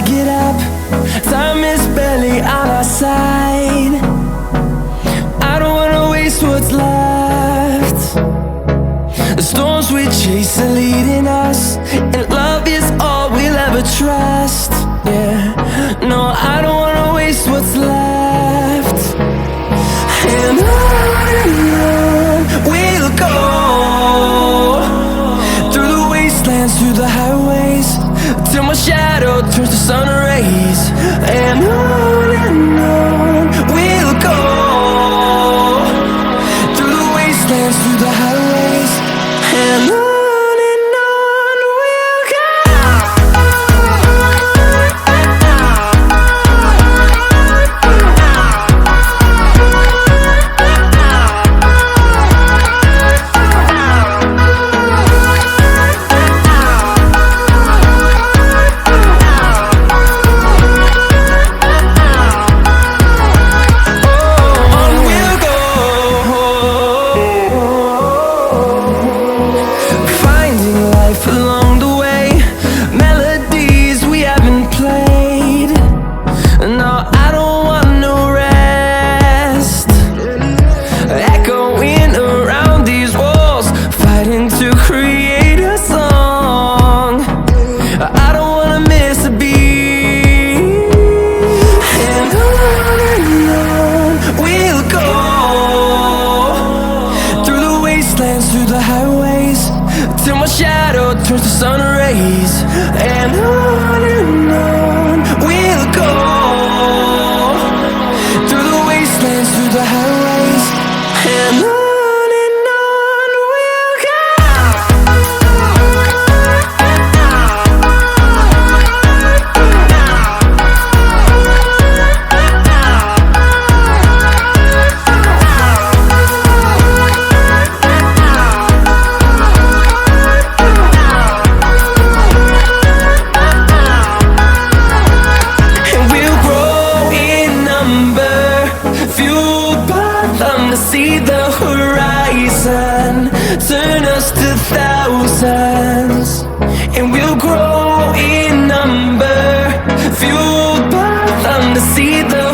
get up. Time is barely on our side. I don't wanna waste what's left. The storms we chase are leading us, and love is all we'll ever trust. Yeah, no, I don't wanna waste what's left. And on we'll go, through the wastelands, through the highways, till my shadow turns to sun rays. And on we'll go, through the wastelands, through the highways, and on we'll go. Along the way, melodies we haven't played. No, I don't want no rest. Echoing around these walls, fighting to create a song. I don't wanna miss a beat. And on we'll go, through the wastelands, through the highways, till my shadow turns to sun rays. And on we'll go, through the wastelands, through the highways, and on we'll go. See the horizon turn us to thousands, and we'll grow in number, fueled by them to see the